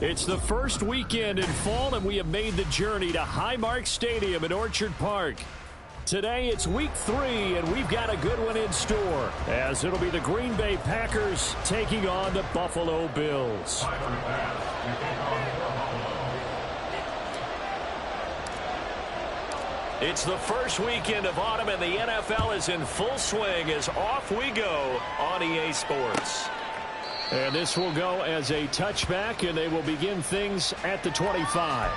It's the first weekend in fall, and we have made the journey to Highmark Stadium in Orchard Park. Today, it's week 3, and we've got a good one in store, as it'll be the Green Bay Packers taking on the Buffalo Bills. It's the first weekend of autumn, and the NFL is in full swing as off we go on EA Sports. And this will go as a touchback, and they will begin things at the 25.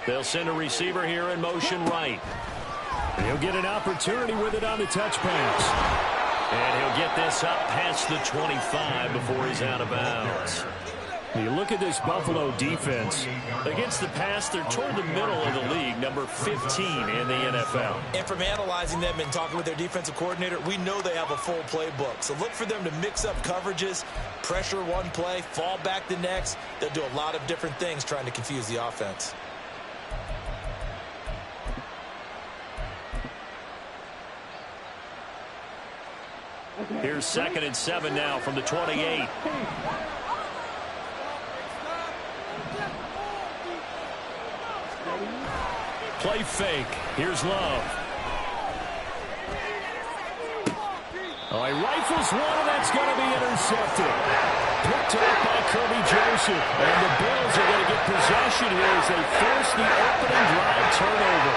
They'll send a receiver here in motion right. He'll get an opportunity with it on the touch pass. And he'll get this up past the 25 before he's out of bounds. You look at this Buffalo defense. Against the pass, they're toward the middle of the league, number 15 in the NFL. And from analyzing them and talking with their defensive coordinator, we know they have a full playbook. So look for them to mix up coverages, pressure one play, fall back the next. They'll do a lot of different things trying to confuse the offense. Here's 2nd and 7 now from the 28. Play fake. Here's Love. Oh, he rifles one, and that's going to be intercepted. Picked up by Kirby Joseph. And the Bills are going to get possession here as they force the opening drive turnover.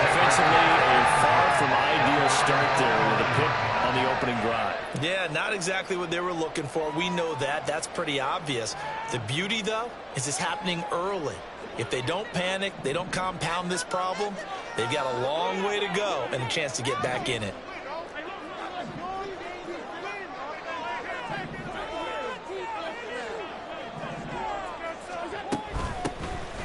Offensively, a far from ideal start there with a pick on the opening drive. Yeah, not exactly what they were looking for. We know that. That's pretty obvious. The beauty, though, is it's happening early. If they don't panic, they don't compound this problem, they've got a long way to go and a chance to get back in it.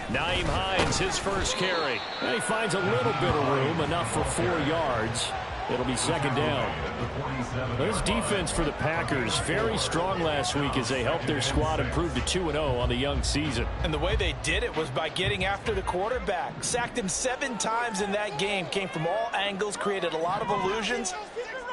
Nyheim Hines, his first carry. And he finds a little bit of room, enough for 4 yards. It'll be 2nd down. This defense for the Packers, very strong last week as they helped their squad improve to 2-0 on the young season. And the way they did it was by getting after the quarterback. Sacked him 7 times in that game. Came from all angles, created a lot of illusions,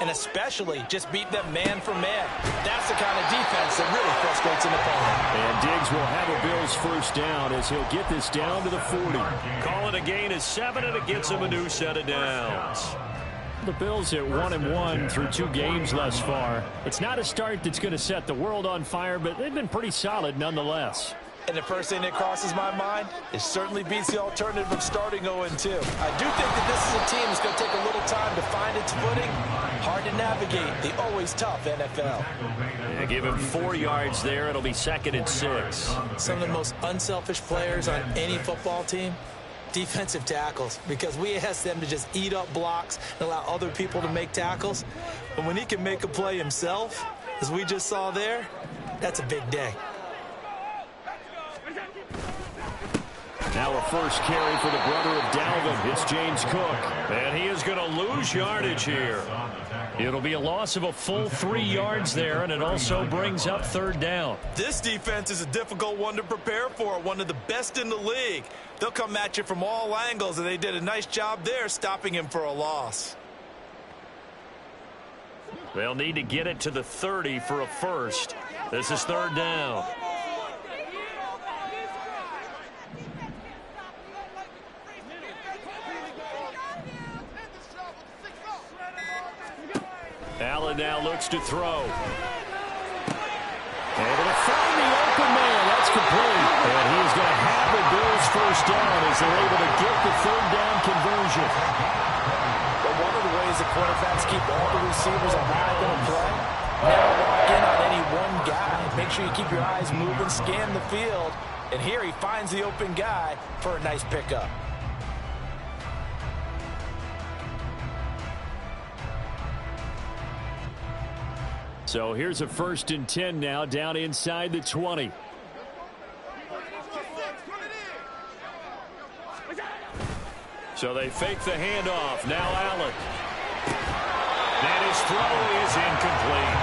and especially just beat them man for man. That's the kind of defense that really frustrates an opponent. And Diggs will have a Bills first down as he'll get this down to the 40. Call it a gain of 7, and it gets him a new set of downs. The Bills at 1-1 through 2 games thus far. It's not a start that's going to set the world on fire, but they've been pretty solid nonetheless. And the first thing that crosses my mind, it certainly beats the alternative of starting 0-2. I do think that this is a team that's going to take a little time to find its footing. Hard to navigate the always tough NFL. Yeah, give him 4 yards there. It'll be 2nd and 6. Some of the most unselfish players on any football team, defensive tackles, because we ask them to just eat up blocks and allow other people to make tackles. But when he can make a play himself, as we just saw there, that's a big day. Now a first carry for the brother of Dalvin. It's James Cook. And he is going to lose yardage here. It'll be a loss of a full 3 yards there, and it also brings up 3rd down. This defense is a difficult one to prepare for, one of the best in the league. They'll come at you from all angles, and they did a nice job there stopping him for a loss. They'll need to get it to the 30 for a first. This is 3rd down. Allen now looks to throw. Able to find the open man. That's complete. And he is going to have the Bills first down as they're able to get the 3rd down conversion. But one of the ways the quarterbacks keep all the receivers alive in a play, never lock in on any one guy. Make sure you keep your eyes moving, scan the field. And here he finds the open guy for a nice pickup. So here's a 1st and 10 now down inside the 20. So they fake the handoff. Now Allen. And his throw is incomplete.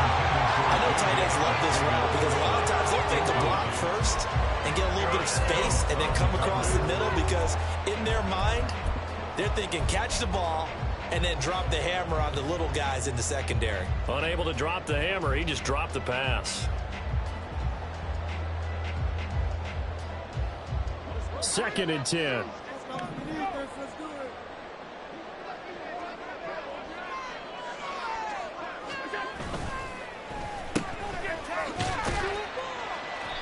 I know tight ends love this route because a lot of times they'll think to block first and get a little bit of space and then come across the middle because in their mind, they're thinking catch the ball and then drop the hammer on the little guys in the secondary. Unable to drop the hammer, he just dropped the pass. 2nd and 10.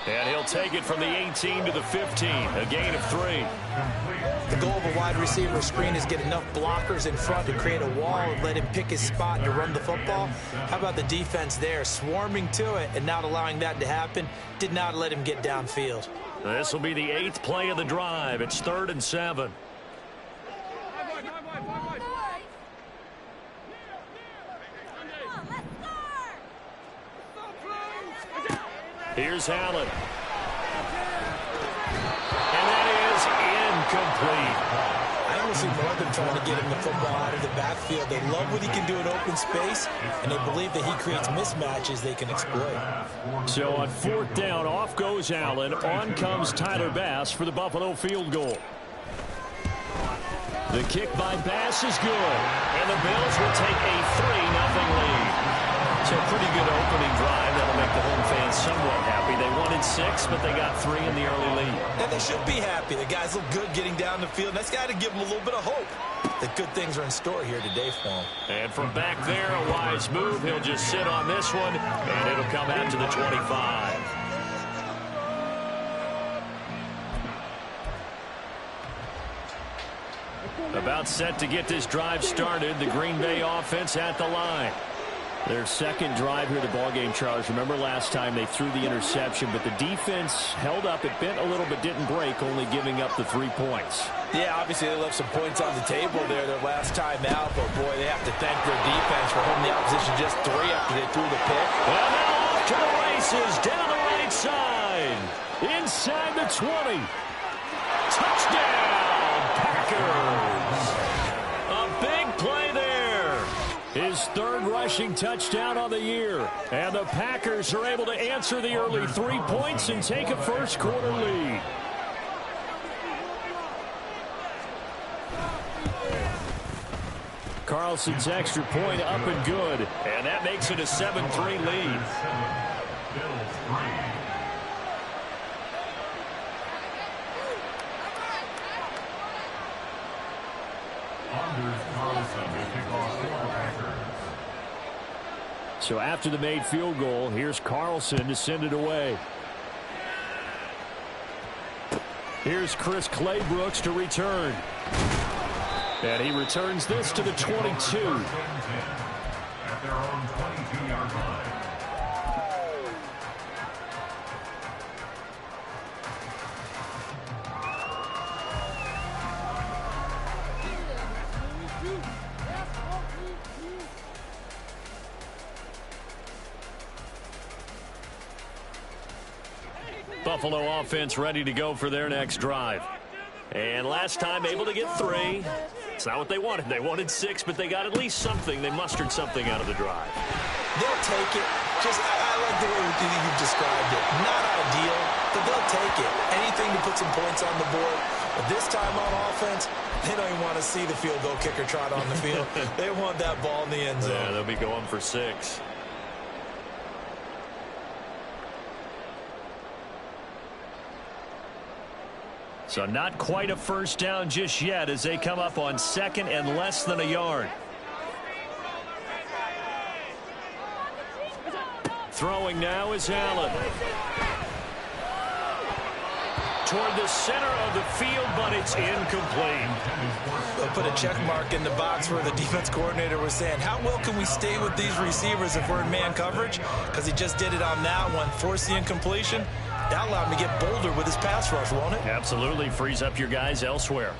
And he'll take it from the 18 to the 15, a gain of 3. The goal of a wide receiver screen is get enough blockers in front to create a wall and let him pick his spot to run the football. How about the defense there, swarming to it and not allowing that to happen? Did not let him get downfield. This will be the 8th play of the drive. It's 3rd and 7. Here's Allen. And that is incomplete. I almost see more than trying to get him the football out of the backfield. They love what he can do in open space, and they believe that he creates mismatches they can exploit. So on 4th down, off goes Allen. On comes Tyler Bass for the Buffalo field goal. The kick by Bass is good, and the Bills will take a 3-0 lead. So a pretty good opening drive. That'll make the home fans somewhat happy. They wanted 6, but they got 3 in the early lead. And they should be happy. The guys look good getting down the field. That's got to give them a little bit of hope that good things are in store here today for them. And from back there, a wise move. He'll just sit on this one, and it'll come out to the 25. About set to get this drive started. The Green Bay offense at the line. Their 2nd drive here at the ballgame, Charles. Remember last time they threw the interception, but the defense held up. It bent a little but didn't break, only giving up the 3 points. Yeah, obviously they left some points on the table there their last time out, but boy, they have to thank their defense for holding the opposition just 3 after they threw the pick. Well, now off to the races, down the right side, inside the 20. Touchdown, Packers. A big play there. His 3rd rushing touchdown on the year. And the Packers are able to answer the early 3 points and take a first-quarter lead. Carlson's extra point up and good. And that makes it a 7-3 lead. So after the made field goal, here's Carlson to send it away. Here's Chris Claybrooks to return. And he returns this to the 22. At their own 22-yard line. Buffalo offense ready to go for their next drive. And last time able to get 3. It's not what they wanted. They wanted 6, but they got at least something. They mustered something out of the drive. They'll take it. I like the way you've described it. Not ideal, but they'll take it. Anything to put some points on the board. But this time on offense, they don't even want to see the field goal kicker trot on the field. They want that ball in the end zone. Yeah, they'll be going for 6. So not quite a first down just yet as they come up on 2nd and less than a yard. Throwing now is Allen. Toward the center of the field, but it's incomplete. They'll put a check mark in the box where the defense coordinator was saying, how well can we stay with these receivers if we're in man coverage? Because he just did it on that one, forced the incompletion. That allowed him to get bolder with his pass rush, won't it? Absolutely. Frees up your guys elsewhere.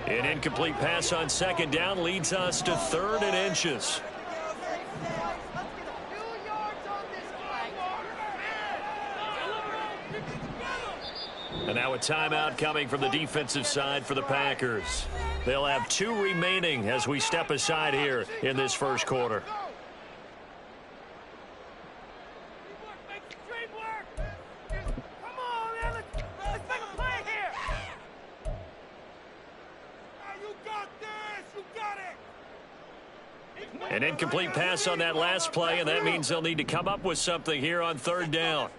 An incomplete pass on 2nd down leads us to 3rd and inches. And now a timeout coming from the defensive side for the Packers. They'll have 2 remaining as we step aside here in this first quarter. An incomplete pass on that last play, and that means they'll need to come up with something here on 3rd down.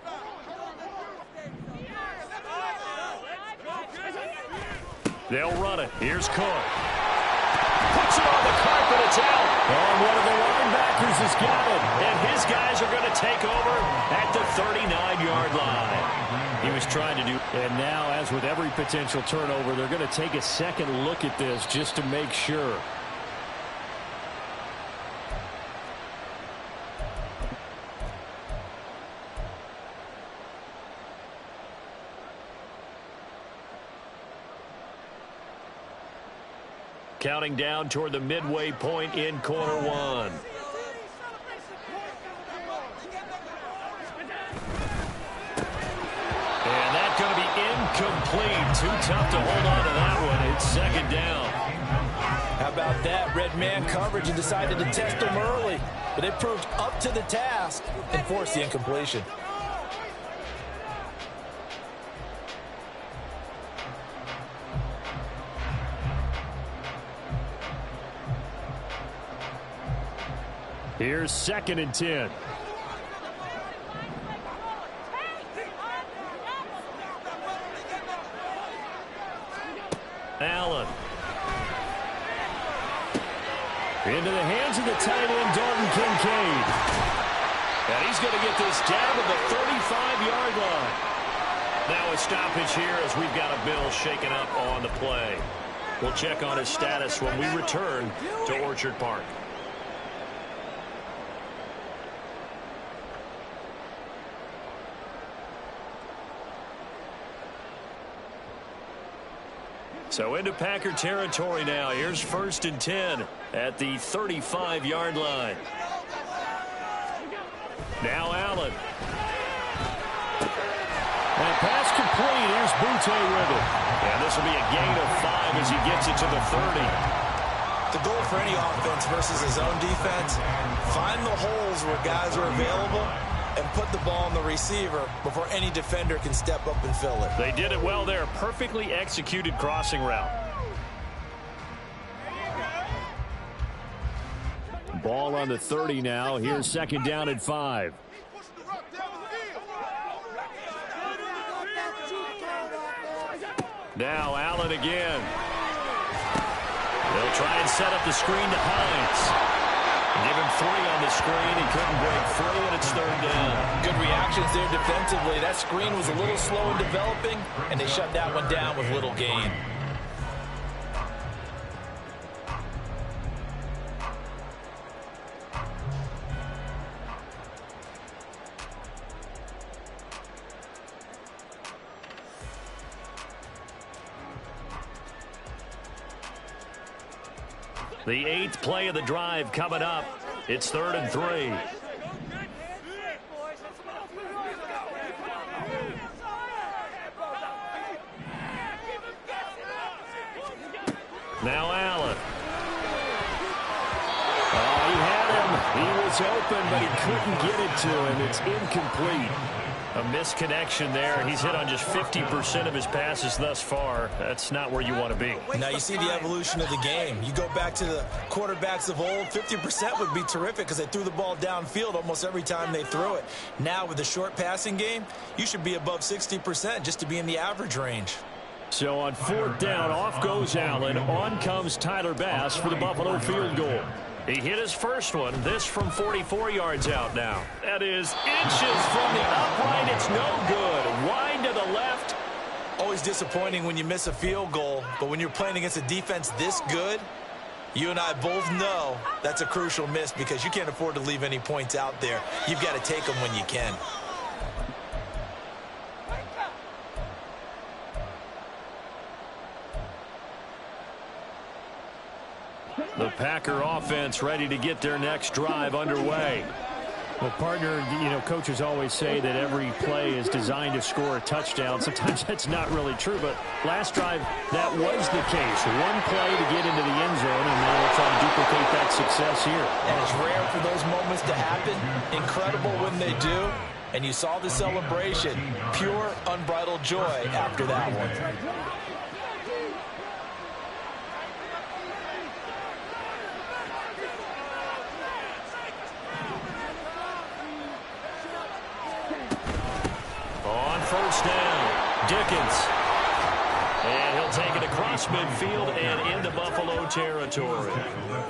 They'll run it. Here's Cook. Puts it on the carpet. It's out. And one of the linebackers has got it. And his guys are going to take over at the 39-yard line. He was trying to do. And now, as with every potential turnover, they're going to take a second look at this just to make sure. Counting down toward the midway point in quarter 1. And that's going to be incomplete. Too tough to hold on to that one. It's 2nd down. How about that? Red man coverage and decided to test them early. But they proved up to the task and forced the incompletion. Here's 2nd and 10. Allen. Into the hands of the tight end, Dalton Kincaid. And he's going to get this down to the 35-yard line. Now a stoppage here as we've got a Bill shaken up on the play. We'll check on his status when we return to Orchard Park. So into Packer territory now. Here's 1st and 10 at the 35-yard line. Now Allen. And pass complete. Here's Butte with it. And this will be a gain of 5 as he gets it to the 30. The goal for any offense versus his own defense, find the holes where guys are available and put the ball on the receiver before any defender can step up and fill it. They did it well there. Perfectly executed crossing route. Ball on the 30 now. Here's 2nd down and 5. Now Allen again. They'll try and set up the screen to Hines. Give him 3 on the screen. He couldn't break free, and it's 3rd down. Good reactions there defensively. That screen was a little slow in developing, and they shut that one down with little gain. The 8th play of the drive coming up. It's 3rd and 3. Now Allen. Oh, he had him. He was open, but he couldn't get it to him. It's incomplete. A misconnection there. He's hit on just 50% of his passes thus far. That's not where you want to be. Now you see the evolution of the game. You go back to the quarterbacks of old, 50% would be terrific because they threw the ball downfield almost every time they threw it. Now with the short passing game, you should be above 60% just to be in the average range. So on 4th down, off goes Allen. On comes Tyler Bass for the Buffalo field goal. He hit his first one. This from 44 yards out now. That is inches from the upright. It's no good. Wide to the left. Always disappointing when you miss a field goal, but when you're playing against a defense this good, you and I both know that's a crucial miss because you can't afford to leave any points out there. You've got to take them when you can. The Packer offense ready to get their next drive underway. Well, partner, you know, coaches always say that every play is designed to score a touchdown. Sometimes that's not really true, but last drive, that was the case. One play to get into the end zone, and now we'll try to duplicate that success here. And it's rare for those moments to happen. Incredible when they do. And you saw the celebration. Pure, unbridled joy after that one. On first down, Dickens. And he'll take it across midfield and into Buffalo territory.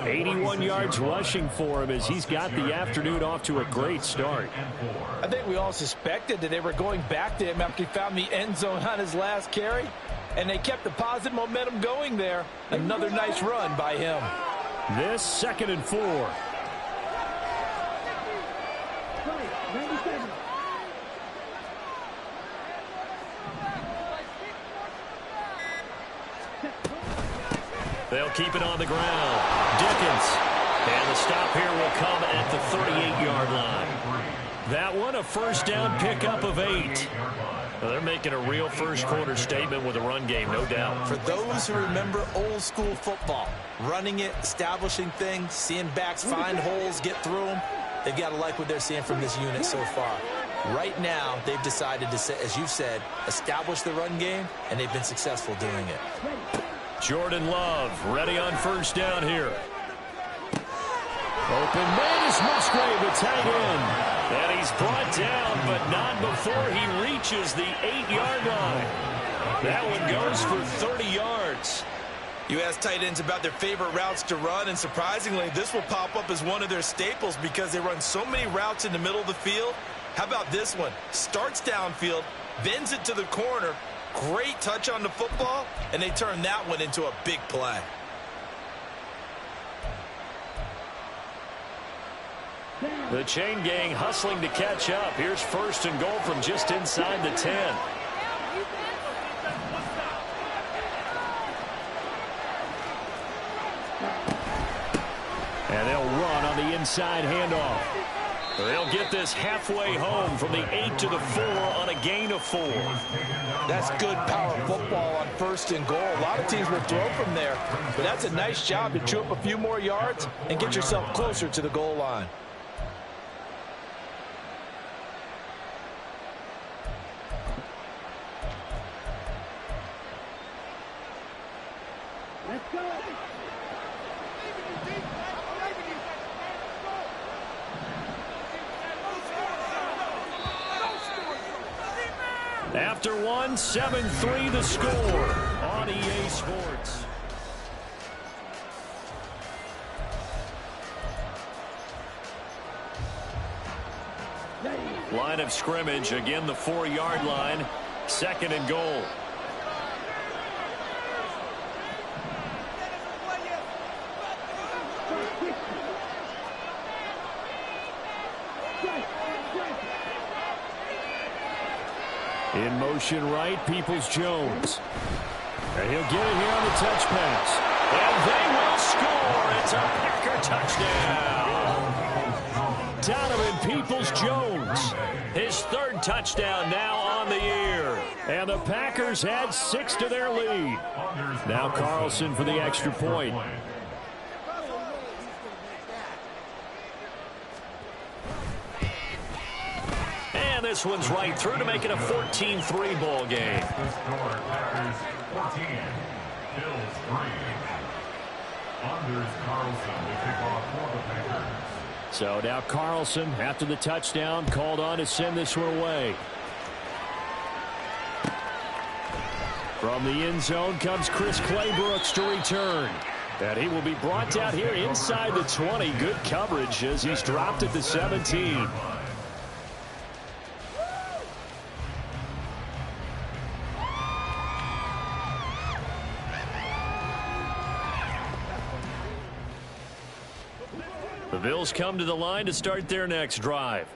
81 yards rushing for him as he's got the afternoon off to a great start. I think we all suspected that they were going back to him after he found the end zone on his last carry. And they kept the positive momentum going there. Another nice run by him. This 2nd and 4. They'll keep it on the ground. Dickens. And the stop here will come at the 38-yard line. That one, a first down pickup of 8. Well, they're making a real first-quarter statement with a run game, no doubt. For those who remember old-school football, running it, establishing things, seeing backs find holes, get through them, they've got to like what they're seeing from this unit so far. Right now, they've decided to, as you've said, establish the run game, and they've been successful doing it. Jordan Love ready on first down here. Open man is Musgrave, the tight end. And he's brought down, but not before he reaches the 8-yard line. That one goes for 30 yards. You ask tight ends about their favorite routes to run, and surprisingly, this will pop up as one of their staples because they run so many routes in the middle of the field. How about this one? Starts downfield, bends it to the corner, great touch on the football, and they turn that one into a big play. The chain gang hustling to catch up. Here's 1st and goal from just inside the 10. And they'll run on the inside handoff. They'll get this halfway home from the 8 to the 4 on a gain of 4. That's good power football on 1st and goal. A lot of teams will throw from there, but that's a nice job to chew up a few more yards and get yourself closer to the goal line. Let's go. After one, 7-3 the score on EA Sports. Line of scrimmage, again the 4-yard line, 2nd and goal. In motion right, Peoples-Jones. And he'll get it here on the touch pass. And they will score. It's a Packer touchdown. Donovan Peoples-Jones. His 3rd touchdown now on the year. And the Packers had 6 to their lead. Now Carlson for the extra point. And this one's right through to make it a 14-3 ball game. So now Carlson, after the touchdown, called on to send this one away. From the end zone comes Chris Claybrooks to return. And he will be brought down here inside the 20. Good coverage as he's dropped at the 17. The Bills come to the line to start their next drive.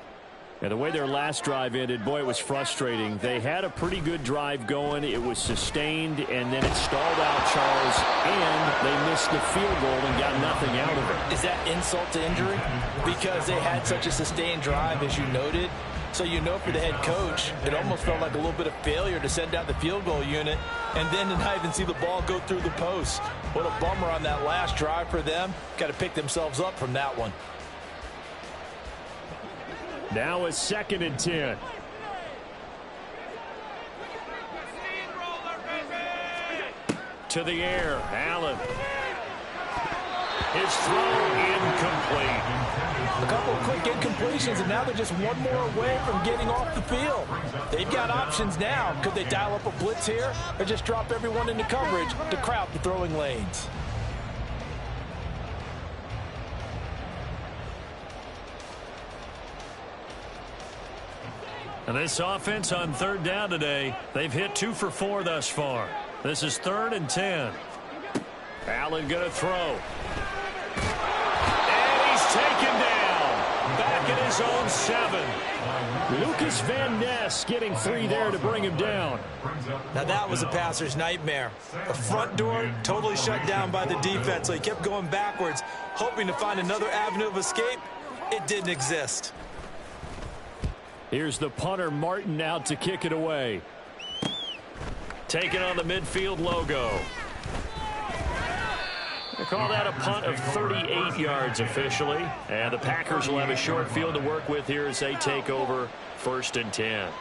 And the way their last drive ended, boy, it was frustrating. They had a pretty good drive going. It was sustained, and then it stalled out, Charles, and they missed the field goal and got nothing out of it. Is that insult to injury? Because they had such a sustained drive, as you noted. So you know for the head coach, it almost felt like a little bit of failure to send out the field goal unit and then to not even see the ball go through the post. What a bummer on that last drive for them. Got to pick themselves up from that one. Now a 2nd and 10. To the air, Allen. His throw incomplete. A couple of quick incompletions, and now they're just one more away from getting off the field. They've got options now. Could they dial up a blitz here or just drop everyone into coverage to crowd the throwing lanes? And this offense on 3rd down today, they've hit 2 for 4 thus far. This is 3rd and 10. Allen going to throw. And he's taken down. Back at his own 7. Lucas Van Ness getting 3 there to bring him down. Now that was a passer's nightmare. The front door totally shut down by the defense, so he kept going backwards, hoping to find another avenue of escape. It didn't exist. Here's the punter, Martin, out to kick it away. Taking on the midfield logo. They call that a punt of 38 yards officially. And the Packers will have a short field to work with here as they take over 1st and 10.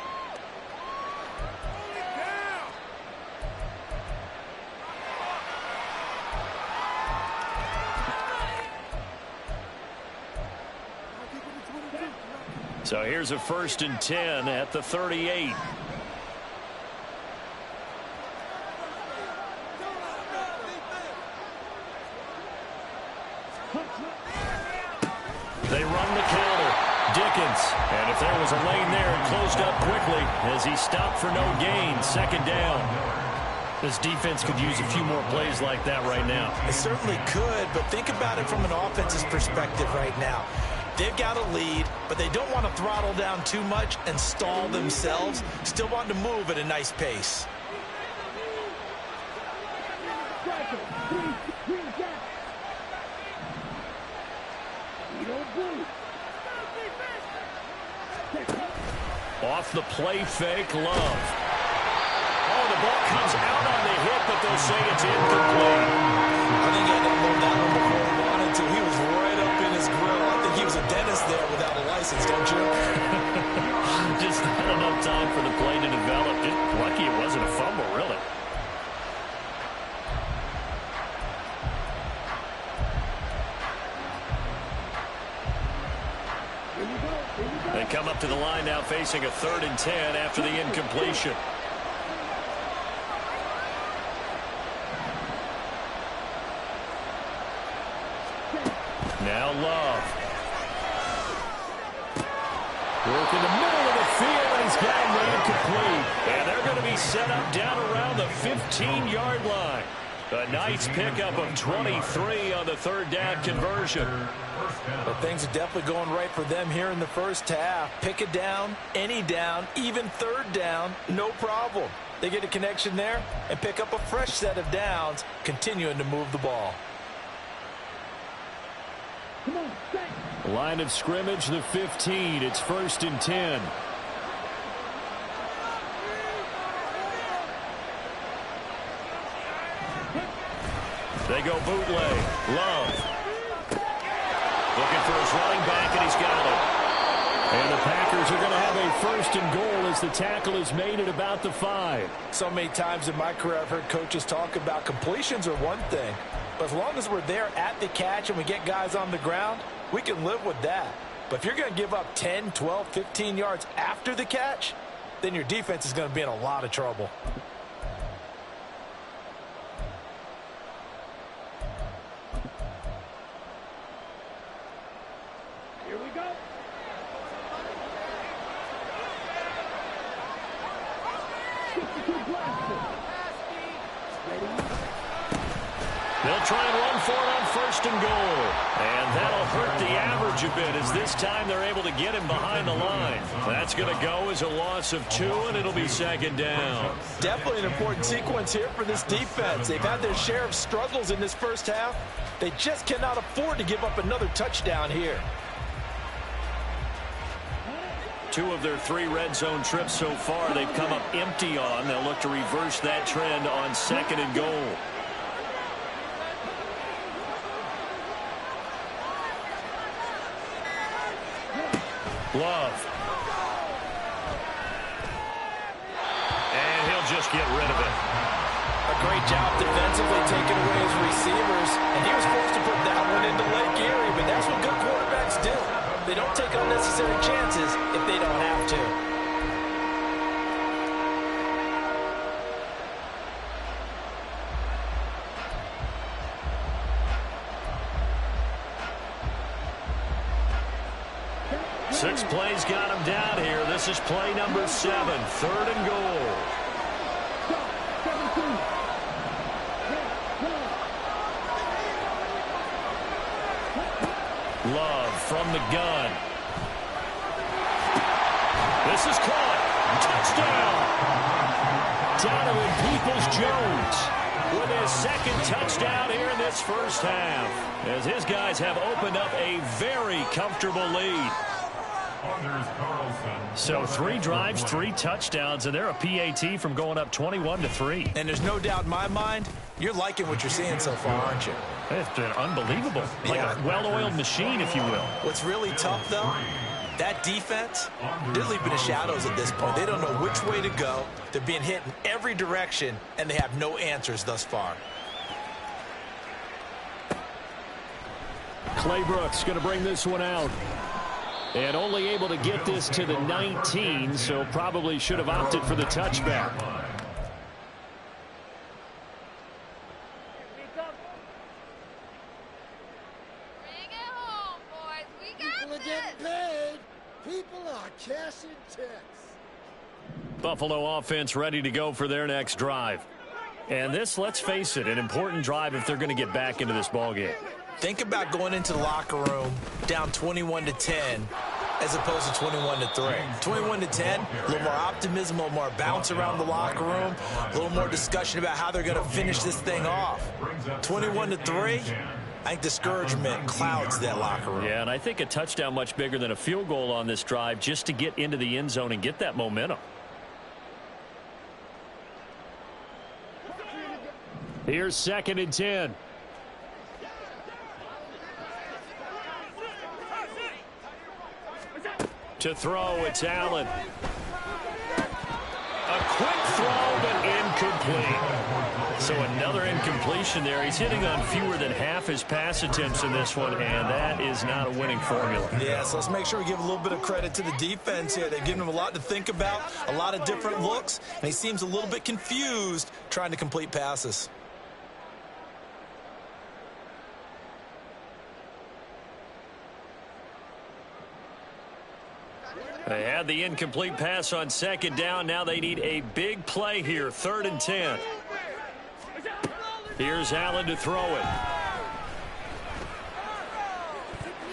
So here's a 1st and 10 at the 38. They run the counter. Dickens. And if there was a lane there, it closed up quickly as he stopped for no gain. 2nd down. This defense could use a few more plays like that right now. It certainly could, but think about it from an offense's perspective right now. They've got a lead, but they don't want to throttle down too much and stall themselves. Still want to move at a nice pace. Off the play fake, Love. Oh, the ball comes out on the hit, but they'll say it's incomplete. I think he had to load that one before he wanted to. He was right up in his grill. I think he was a dentist there without a license, don't you? Just not enough time for the play to develop. Just lucky it wasn't a fumble, really. They come up to the line now facing a 3rd and 10 after the incompletion. Now Love. Work in the middle of the field, and he's got him incomplete. And they're going to be set up down around the 15-yard line. A nice pickup of 23 on the 3rd down conversion. But things are definitely going right for them here in the first half. Pick a down, any down, even 3rd down, no problem. They get a connection there and pick up a fresh set of downs, continuing to move the ball. Line of scrimmage, the 15. It's 1st and 10. They go bootleg. Love. Looking for his running back, and he's got it. And the Packers are going to have a 1st and goal as the tackle is made at about the 5. So many times in my career I've heard coaches talk about completions are one thing. But as long as we're there at the catch and we get guys on the ground, we can live with that. But if you're going to give up 10, 12, 15 yards after the catch, then your defense is going to be in a lot of trouble. Here we go. They'll try and run for it on 1st and goal. And that'll hurt the average a bit as this time they're able to get him behind the line. That's going to go as a loss of 2, and it'll be 2nd down. Definitely an important sequence here for this defense. They've had their share of struggles in this first half. They just cannot afford to give up another touchdown here. 2 of their 3 red zone trips so far they've come up empty on. They'll look to reverse that trend on 2nd and goal. Love. And he'll just get rid of it. A great job defensively taking away his receivers, and he was forced to put that one into Lake Erie, but that's what good quarterbacks do. They don't take unnecessary chances if they don't have to. Six plays got him down here. This is play number 7, 3rd and goal. Love from the gun. This is caught. Touchdown. Donovan Peoples-Jones with his 2nd touchdown here in this first half, as his guys have opened up a very comfortable lead. So 3 drives, 3 touchdowns, and they're a PAT from going up 21-3. And there's no doubt in my mind, you're liking what you're seeing so far, aren't you? It's been unbelievable. Like a well-oiled machine, if you will. What's really tough, though, that defense, they're leaping the shadows at this point. They don't know which way to go. They're being hit in every direction, and they have no answers thus far. Claybrooks going to bring this one out. And only able to get this to the 19, so probably should have opted for the touchback. Bring it home, boys. We got People are getting paid. People are cashing checks. Buffalo offense ready to go for their next drive. And this, let's face it, an important drive if they're going to get back into this ballgame. Think about going into the locker room down 21-10 as opposed to 21-3. 21-10, a little more optimism, a little more bounce around the locker room, a little more discussion about how they're going to finish this thing off. 21-3, I think discouragement clouds that locker room. Yeah, and I think a touchdown much bigger than a field goal on this drive just to get into the end zone and get that momentum. Here's 2nd and 10. To throw, it's Allen. A quick throw, but incomplete. So another incompletion there. He's hitting on fewer than half his pass attempts in this one, and that is not a winning formula. Yeah, so let's make sure we give a little bit of credit to the defense here. They've given him a lot to think about, a lot of different looks, and he seems a little bit confused trying to complete passes. They had the incomplete pass on 2nd down. Now they need a big play here, 3rd and 10. Here's Allen to throw it.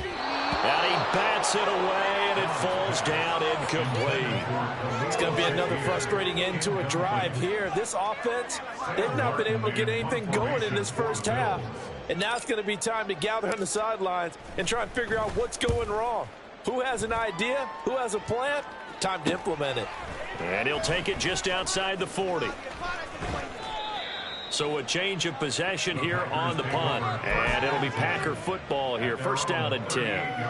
And he bats it away, and it falls down incomplete. It's going to be another frustrating end to a drive here. This offense, they've not been able to get anything going in this first half. And now it's going to be time to gather on the sidelines and try and figure out what's going wrong. Who has an idea? Who has a plan? Time to implement it. And he'll take it just outside the 40. So a change of possession here on the punt. And it'll be Packer football here. 1st down and 10.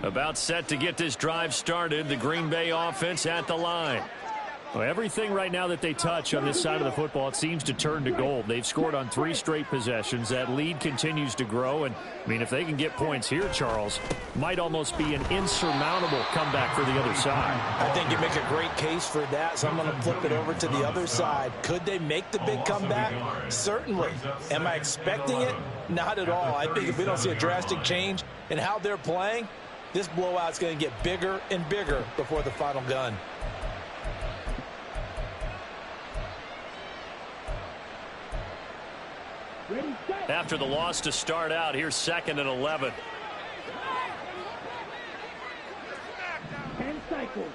About set to get this drive started. The Green Bay offense at the line. Well, everything right now that they touch on this side of the football, it seems to turn to gold. They've scored on 3 straight possessions. That lead continues to grow. And, I mean, if they can get points here, Charles, might almost be an insurmountable comeback for the other side. I think you make a great case for that, so I'm going to flip it over to the other side. Could they make the big comeback? Certainly. Am I expecting it? Not at all. I think if we don't see a drastic change in how they're playing, this blowout's going to get bigger and bigger before the final gun. After the loss to start out, here's 2nd and 11. 10 cycles.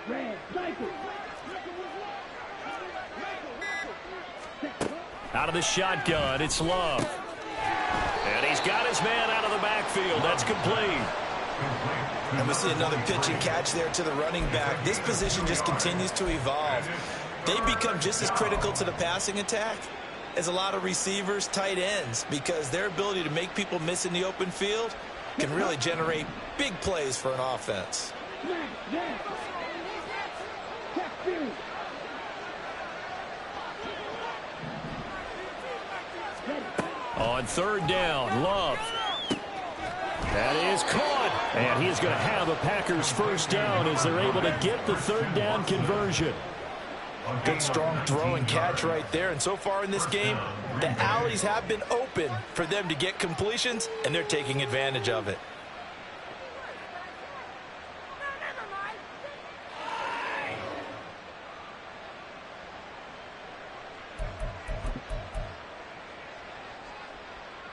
Red cycle. Out of the shotgun, it's Love. And he's got his man out of the backfield. That's complete. And we see another pitch and catch there to the running back. This position just continues to evolve. They become just as critical to the passing attack as a lot of receivers, tight ends, because their ability to make people miss in the open field can really generate big plays for an offense. On 3rd down, Love. That is caught. And he's going to have a Packers 1st down as they're able to get the 3rd down conversion. Good, strong throw and catch right there. And so far in this game, the alleys have been open for them to get completions, and they're taking advantage of it.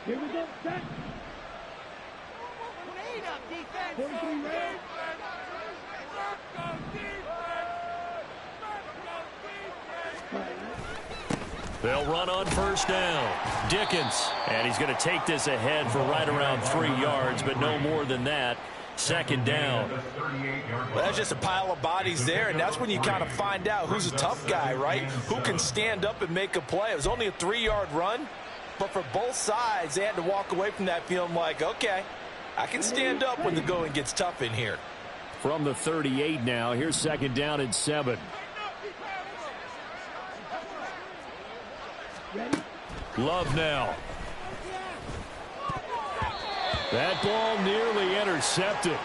Here we go, set. 43 red. They'll run on 1st down. Dickens. And he's going to take this ahead for right around 3 yards, but no more than that. 2nd down. Well, that's just a pile of bodies there, and that's when you kind of find out who's a tough guy, right? Who can stand up and make a play. It was only a 3-yard run, but for both sides, they had to walk away from that feeling like, okay, I can stand up when the going gets tough in here. From the 38 now, here's 2nd down and 7. Love now. That ball nearly intercepted.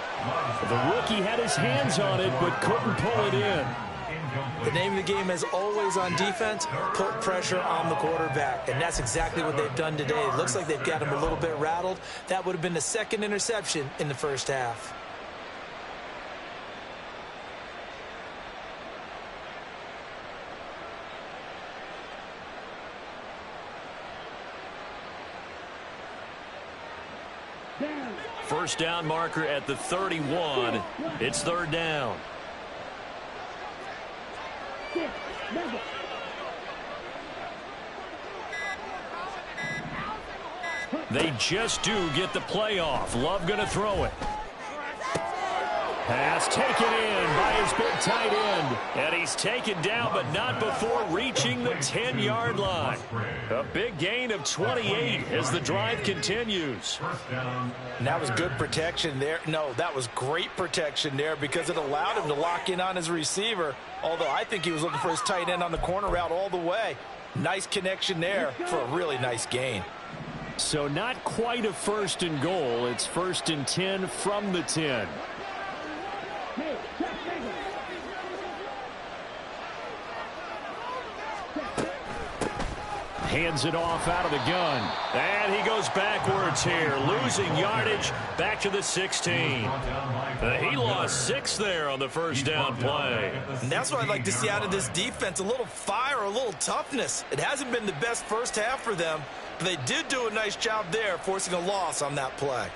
The rookie had his hands on it, but couldn't pull it in. The name of the game is always on defense, put pressure on the quarterback. And that's exactly what they've done today. It looks like they've got him a little bit rattled. That would have been the 2nd interception in the 1st half. First down marker at the 31. It's 3rd down. They just do get the play off. Love going to throw it. Pass taken in by his big tight end. And he's taken down, but not before reaching the 10-yard line. A big gain of 28 as the drive continues. And that was good protection there. No, that was great protection there because it allowed him to lock in on his receiver. Although I think he was looking for his tight end on the corner route all the way. Nice connection there for a really nice gain. So not quite a 1st and goal. It's 1st and 10 from the 10. Hands it off out of the gun. And he goes backwards here, losing yardage back to the 16. He lost 6 there on the 1st down play. And that's what I'd like to see out of this defense, a little fire, a little toughness. It hasn't been the best 1st half for them, but they did do a nice job there, forcing a loss on that play.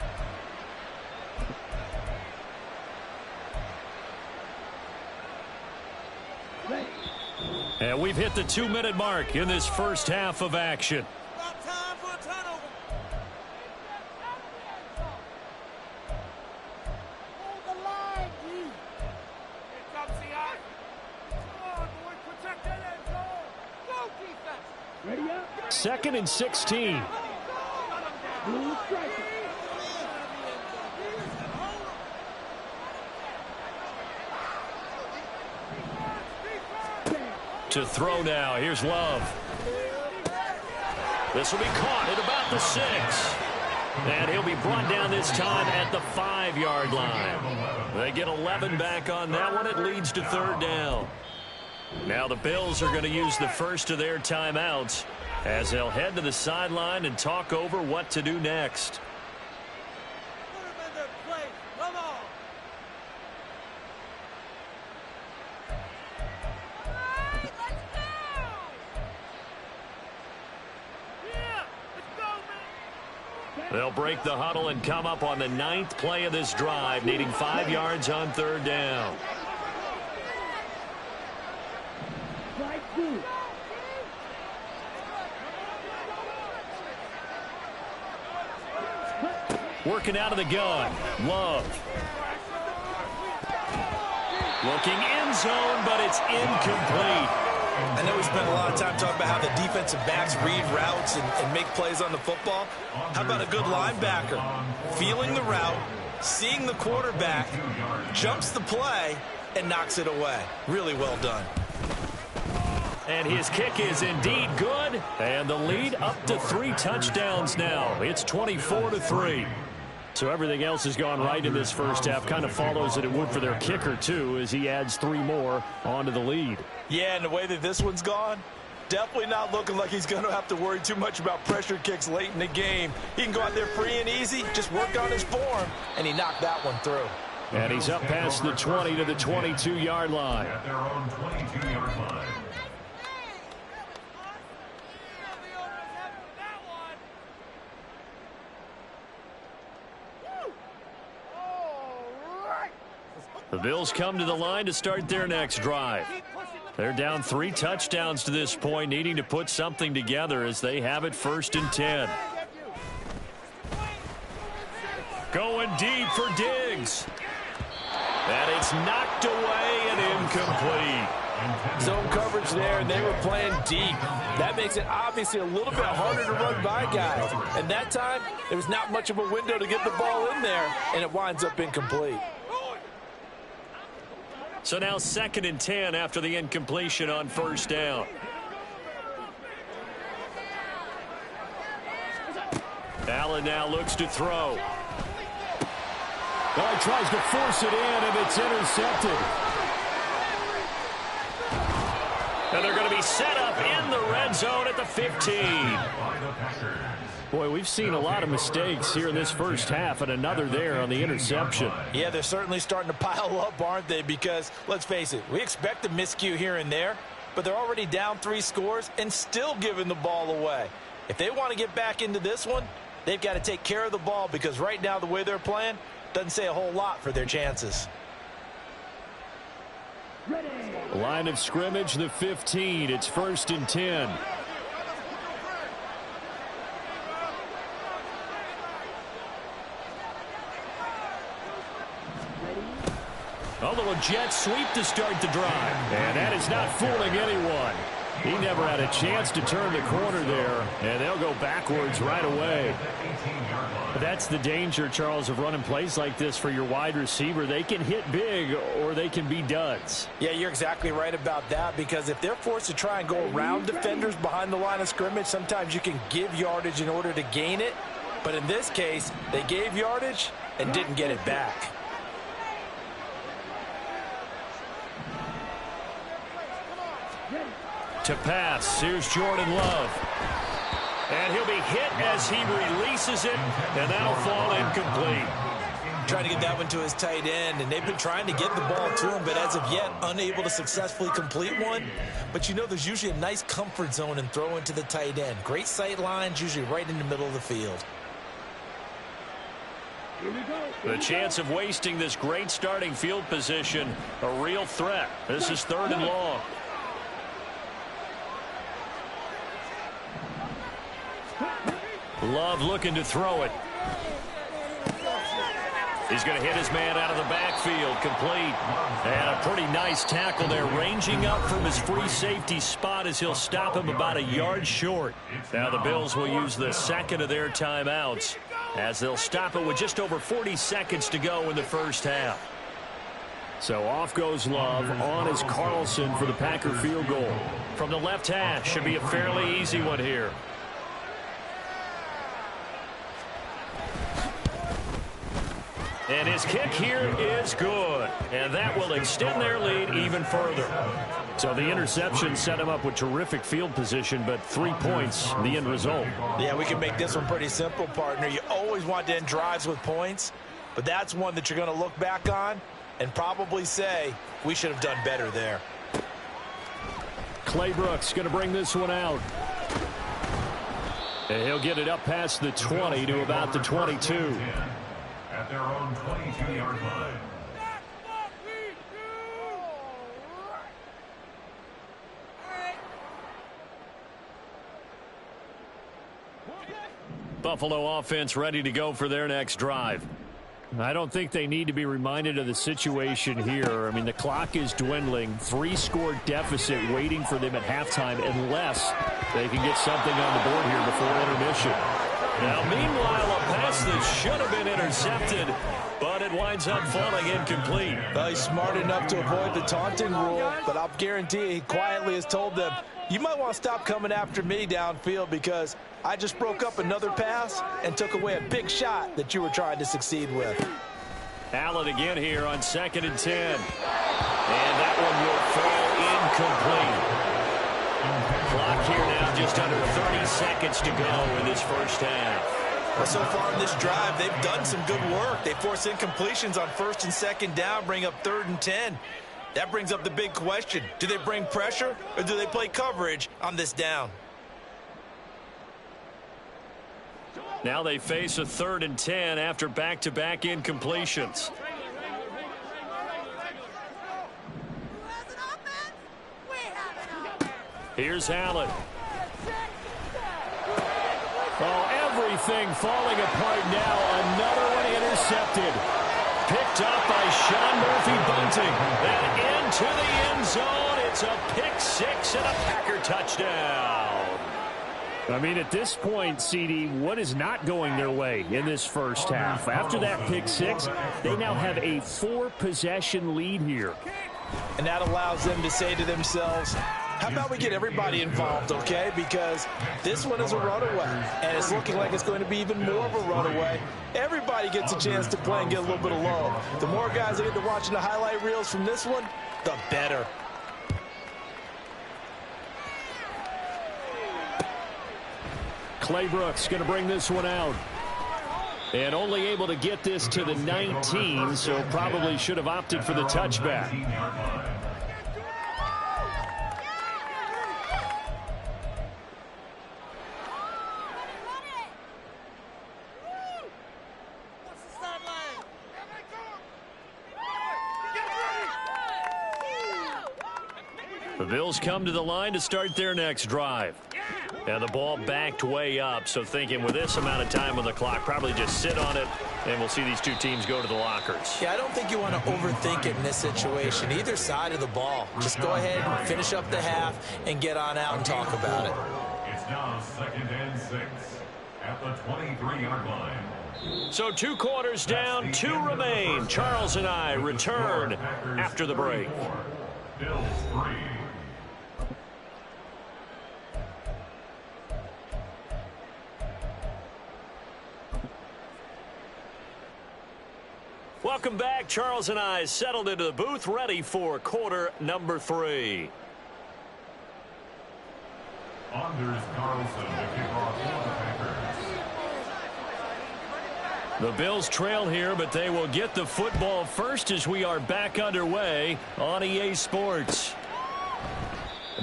And we've hit the 2-minute mark in this 1st half of action. Time for a turnover. Hold the line, D. Here comes the eye. Come on, boy, protect that end zone. Go, defense. Ready up. 2nd and 16. Blue striker. To throw now. Here's Love. This will be caught at about the 6. And he'll be brought down this time at the 5-yard line. They get 11 back on that one. It leads to 3rd down. Now the Bills are going to use the first of their timeouts as they'll head to the sideline and talk over what to do next. They'll break the huddle and come up on the 9th play of this drive, needing 5 yards on 3rd down. Working out of the gun. Love. Looking end zone, but it's incomplete. I know we spent a lot of time talking about how the defensive backs read routes and make plays on the football. How about a good linebacker? Feeling the route, seeing the quarterback, jumps the play, and knocks it away. Really well done. And his kick is indeed good. And the lead up to 3 touchdowns now. It's 24-3. So everything else has gone right in this first half. Kind of follows that it would for their kicker, too, as he adds 3 more onto the lead. Yeah, and the way that this one's gone, definitely not looking like he's going to have to worry too much about pressure kicks late in the game. He can go out there free and easy, just work on his form, and he knocked that one through. And he's up past the 20 to the 22-yard line. At their own 22-yard line. The Bills come to the line to start their next drive. They're down 3 touchdowns to this point, needing to put something together as they have it 1st and 10. Going deep for Diggs. And it's knocked away and incomplete. Zone coverage there, and they were playing deep. That makes it obviously a little bit harder to run by guys. And that time, there was not much of a window to get the ball in there, and it winds up incomplete. So now 2nd and 10 after the incompletion on 1st down. Allen now looks to throw. Well, he tries to force it in, and it's intercepted. And they're going to be set up in the red zone at the 15. Boy, we've seen a lot of mistakes here in this first half, and another there on the interception. Yeah, they're certainly starting to pile up, aren't they? Because, let's face it, we expect a miscue here and there, but they're already down 3 scores and still giving the ball away. If they want to get back into this one, they've got to take care of the ball, because right now the way they're playing doesn't say a whole lot for their chances. Line of scrimmage, the 15. It's 1st and 10. A little jet sweep to start the drive. And that is not fooling anyone. He never had a chance to turn the corner there, and they'll go backwards right away. But that's the danger, Charles, of running plays like this for your wide receiver. They can hit big or they can be duds. Yeah, you're exactly right about that, because if they're forced to try and go around defenders behind the line of scrimmage, sometimes you can give yardage in order to gain it. But in this case, they gave yardage and didn't get it back. To pass, here's Jordan Love. And he'll be hit as he releases it, and that'll fall incomplete. Trying to get that one to his tight end, and they've been trying to get the ball to him, but as of yet, unable to successfully complete one. But you know, there's usually a nice comfort zone in throwing to the tight end. Great sight lines, usually right in the middle of the field. The chance of wasting this great starting field position, a real threat. This is 3rd and long. Love looking to throw it. He's going to hit his man out of the backfield, complete. And a pretty nice tackle there, ranging up from his free safety spot as he'll stop him about a yard short. Now the Bills will use the 2nd of their timeouts as they'll stop it with just over 40 seconds to go in the first half. So off goes Love. On is Carlson for the Packer field goal. From the left hash, should be a fairly easy one here. And his kick here is good. And that will extend their lead even further. So the interception set him up with terrific field position, but 3 points, the end result. Yeah, we can make this one pretty simple, partner. You always want to end drives with points, but that's one that you're going to look back on and probably say, we should have done better there. Clay Brooks going to bring this one out. And he'll get it up past the 20 to about the 22. At their own 22-yard line. Buffalo offense ready to go for their next drive. I don't think they need to be reminded of the situation here. I mean, the clock is dwindling. 3-score deficit waiting for them at halftime unless they can get something on the board here before intermission. Now, meanwhile, a pass that should have been intercepted, but it winds up falling incomplete. Well, he's smart enough to avoid the taunting rule, but I'll guarantee he quietly has told them, you might want to stop coming after me downfield because I just broke up another pass and took away a big shot that you were trying to succeed with. Allen again here on 2nd and 10. And that one will fall incomplete. Clock here now just under 30 seconds to go in this first half. Well, so far in this drive, they've done some good work. They force incompletions on 1st and 2nd down, bring up 3rd and 10. That brings up the big question. Do they bring pressure or do they play coverage on this down? Now they face a 3rd and 10 after back-to-back incompletions. Here's Allen. Oh, everything falling apart now. Another one intercepted. Picked up by Sean Murphy-Bunting. And into the end zone. It's a pick-6 and a Packer touchdown. I mean, at this point, CD, what is not going their way in this first half? After that pick-6, they now have a 4-possession lead here. And that allows them to say to themselves, how about we get everybody involved, okay? Because this one is a runaway, and it's looking like it's going to be even more of a runaway. Everybody gets a chance to play and get a little bit of love. The more guys that get to watching the highlight reels from this one, the better. Clay Brooks going to bring this one out. And only able to get this to the 19, so probably should have opted for the touchback. The Bills come to the line to start their next drive. And the ball backed way up, so thinking with this amount of time on the clock, probably just sit on it, and we'll see these two teams go to the lockers. Yeah, I don't think you want to overthink it in this situation, either side of the ball. Just go ahead and finish up the half and get on out and talk about it. It's now 2nd and 6 at the 23-yard line. So 2 quarters down, 2 remain. Charles and I return after the break. Bills 3. Welcome back. Charles and I settled into the booth, ready for quarter number 3. Anders Carlson to kick off for the Packers. The Bills trail here, but they will get the football first as we are back underway on EA Sports.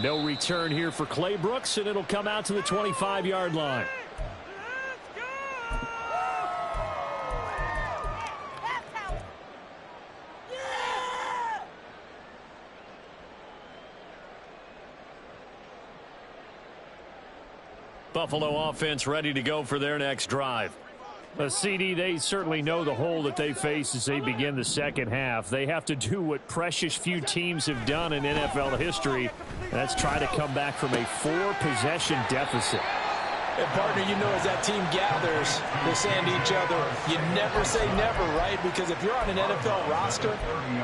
No return here for Clay Brooks, and it'll come out to the 25-yard line. Buffalo offense ready to go for their next drive. CD, they certainly know the hole that they face as they begin the second half. They have to do what precious few teams have done in NFL history. That's try to come back from a 4-possession deficit. And, partner, you know, as that team gathers, they're saying to each other, you never say never, right? Because if you're on an NFL roster,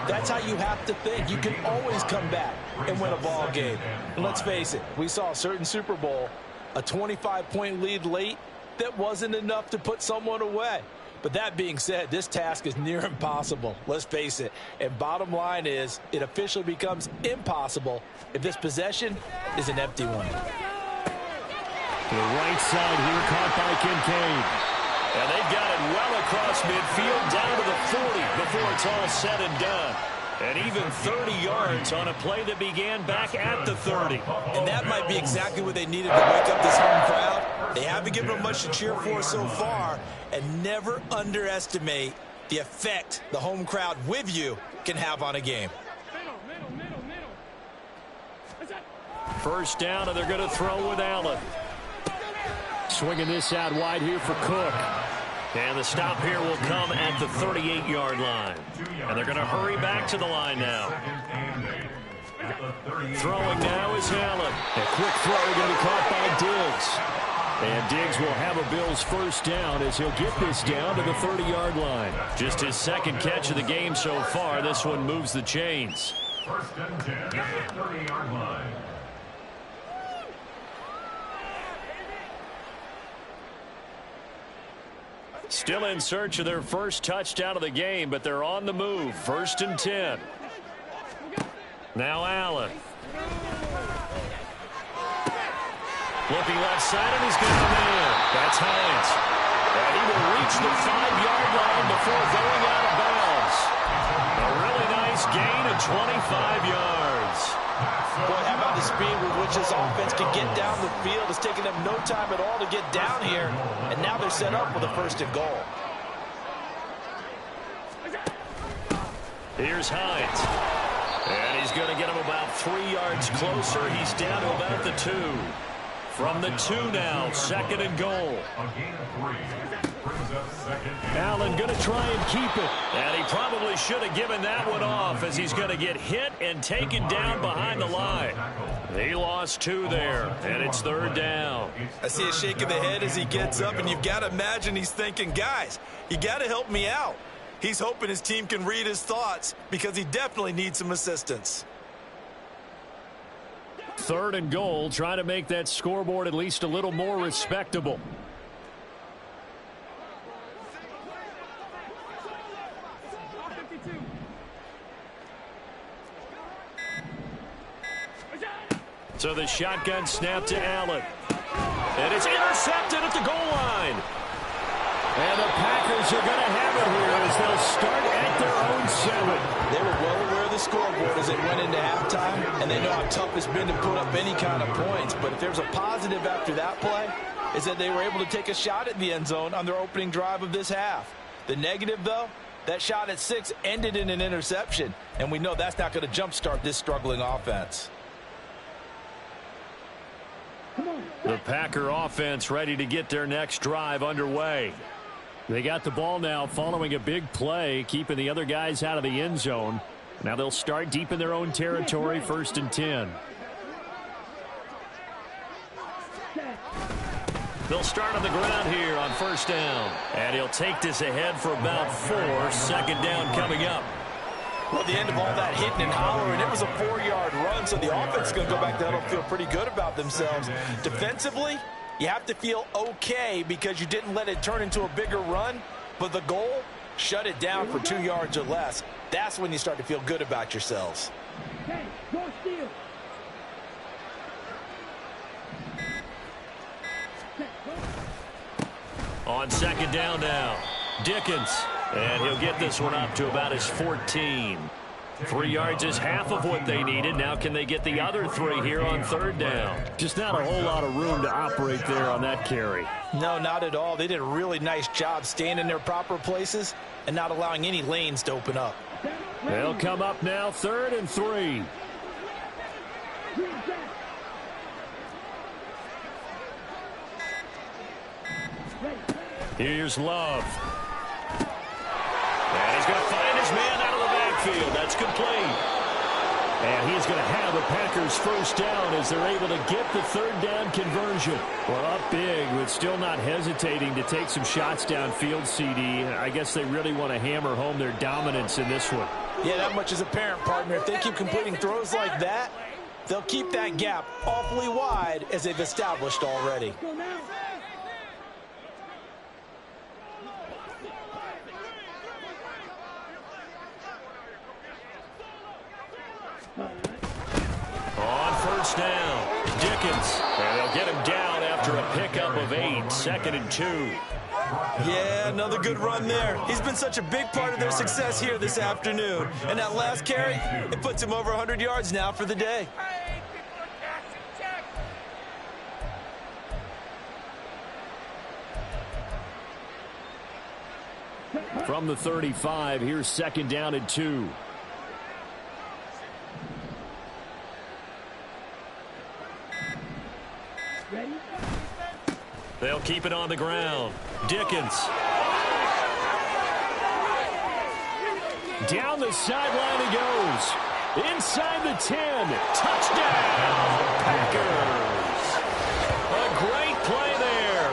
that's how you have to think. You can always come back and win a ball game. And let's face it, we saw a certain Super Bowl, a 25-point lead late that wasn't enough to put someone away. But that being said, this task is near impossible. Let's face it. And bottom line is, it officially becomes impossible if this possession is an empty one. To the right side here, caught by Kincaid. And they've got it well across midfield, down to the 40 before it's all said and done. And even 30 yards on a play that began back at the 30. And that might be exactly what they needed to wake up this home crowd. They haven't given them much to cheer for so far. And never underestimate the effect the home crowd with you can have on a game. First down, and they're going to throw with Allen. Swinging this out wide here for Cook. And the stop here will come at the 38-yard line. And they're going to hurry back to the line now. Throwing now is Allen. A quick throw going to be caught by Diggs. And Diggs will have a Bills first down as he'll get this down to the 30-yard line. Just his second catch of the game so far. This one moves the chains. First and 10 at the 30-yard line. Still in search of their first touchdown of the game, but they're on the move. First and 10. Now Allen. Looking left side, and he's got a man. That's Hines. And he will reach the 5-yard line before going out of bounds. A really nice gain of 25 yards. Boy, how about the speed with which this offense can get down the field? It's taken them no time at all to get down here, and now they're set up with a first and goal. Here's Hines. And he's going to get him about 3 yards closer. He's down to about the 2. From the 2 now, second and goal. A gain of 3. Brings up second. Allen going to try and keep it. And he probably should have given that one off as he's going to get hit and taken down behind the line. He lost 2 there, and it's third down. I see a shake of the head as he gets up, and you've got to imagine he's thinking, guys, you got to help me out. He's hoping his team can read his thoughts because he definitely needs some assistance. Third and goal, trying to make that scoreboard at least a little more respectable. So the shotgun snap to Allen. And it's intercepted at the goal line. And the Packers are going to have it here as they'll start at their own 7. They were well aware of the scoreboard as they went into halftime, and they know how tough it's been to put up any kind of points. But if there's a positive after that play, is that they were able to take a shot at the end zone on their opening drive of this half. The negative, though, that shot at 6 ended in an interception, and we know that's not going to jumpstart this struggling offense. The Packer offense ready to get their next drive underway. They got the ball now following a big play, keeping the other guys out of the end zone. Now they'll start deep in their own territory, first and 10. They'll start on the ground here on first down. And he'll take this ahead for about 4. Second down coming up. Well, at the end of all that hitting and hollering, it was a 4-yard run, so the offense is going to go back down and feel pretty good about themselves. Defensively, you have to feel okay because you didn't let it turn into a bigger run, but the goal, shut it down for 2 yards or less. That's when you start to feel good about yourselves. On second down now, Dickens. And he'll get this one up to about his 14. 3 yards is half of what they needed. Now can they get the other 3 here on third down? Just not a whole lot of room to operate there on that carry. No, not at all. They did a really nice job staying in their proper places and not allowing any lanes to open up. They'll come up now, 3rd and 3. Here's Love. And he's going to find his man out of the backfield. That's complete. And he's going to have the Packers first down as they're able to get the third down conversion. Well, up big, but still not hesitating to take some shots downfield, CD. I guess they really want to hammer home their dominance in this one. Yeah, that much is apparent, partner. If they keep completing throws like that, they'll keep that gap awfully wide as they've established already. On first down, Dickens. And they'll get him down after a pickup of 8, 2nd and 2. Yeah, another good run there. He's been such a big part of their success here this afternoon. And that last carry, it puts him over 100 yards now for the day. From the 35, here's 2nd down and 2. They'll keep it on the ground. Dickens. Down the sideline he goes. Inside the 10. Touchdown, Packers. A great play there.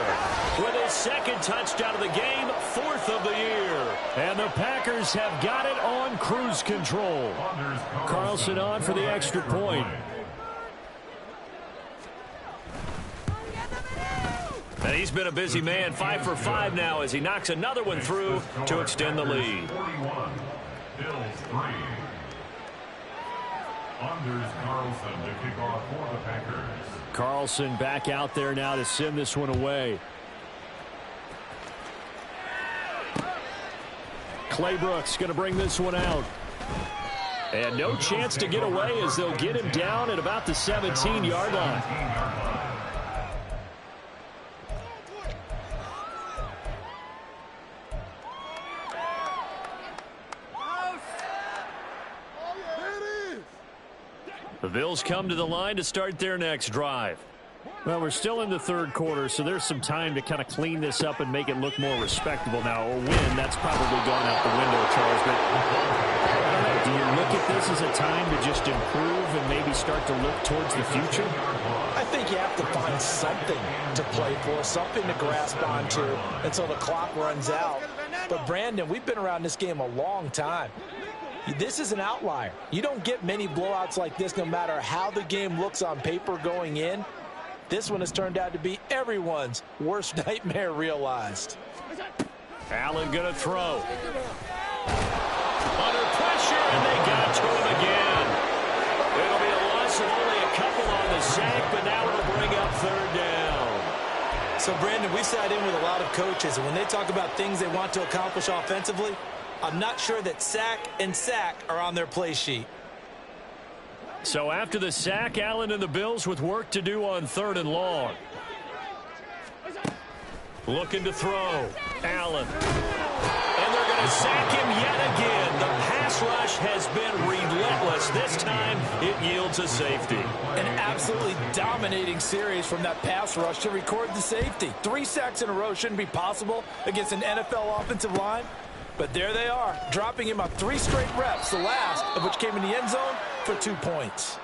With his 2nd touchdown of the game, 4th of the year. And the Packers have got it on cruise control. Carlson on for the extra point. And he's been a busy man, 5 for 5 now as he knocks another one through to extend the lead. 41, Bills 3. Anders Carlson to kick off for the Packers. Carlson back out there now to send this one away. Claybrooks going to bring this one out. And no chance to get away as they'll get him down at about the 17-yard line. The Bills come to the line to start their next drive. Well, we're still in the third quarter, so there's some time to kind of clean this up and make it look more respectable now. A win, that's probably gone out the window, Charles. But I don't know, do you look at this as a time to just improve and maybe start to look towards the future? I think you have to find something to play for, something to grasp onto until the clock runs out. But, Brandon, we've been around this game a long time. This is an outlier. You don't get many blowouts like this no matter how the game looks on paper going in. This one has turned out to be everyone's worst nightmare realized. Allen going to throw. Under pressure, and they got to him again. It'll be a loss of only a couple on the sack, but now it'll bring up 3rd down. So, Brandon, we've sat in with a lot of coaches, and when they talk about things they want to accomplish offensively, I'm not sure that sack and sack are on their play sheet. So after the sack, Allen and the Bills with work to do on 3rd and long. Looking to throw. Allen. And they're going to sack him yet again. The pass rush has been relentless. This time, it yields a safety. An absolutely dominating series from that pass rush to record the safety. 3 sacks in a row shouldn't be possible against an NFL offensive line. But there they are, dropping him on 3 straight reps, the last of which came in the end zone for 2 points.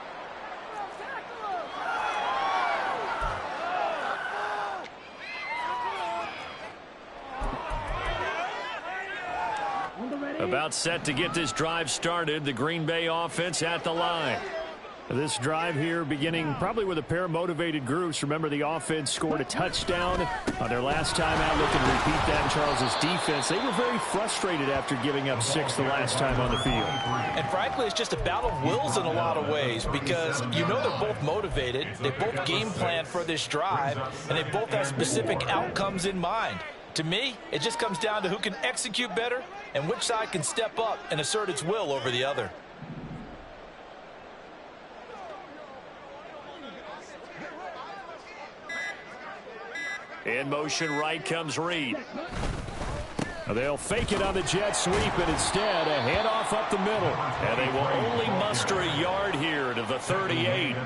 About set to get this drive started, the Green Bay offense at the line. This drive here beginning probably with a pair of motivated groups. Remember, the offense scored a touchdown on their last time out. Looking to repeat that in Charles's defense. They were very frustrated after giving up 6 the last time on the field. And frankly, it's just a battle of wills in a lot of ways because you know they're both motivated. They both game plan for this drive, and they both have specific outcomes in mind. To me, it just comes down to who can execute better and which side can step up and assert its will over the other. In motion right comes Reed. They'll fake it on the jet sweep, and instead a handoff up the middle. And they will only muster a yard here to the 38.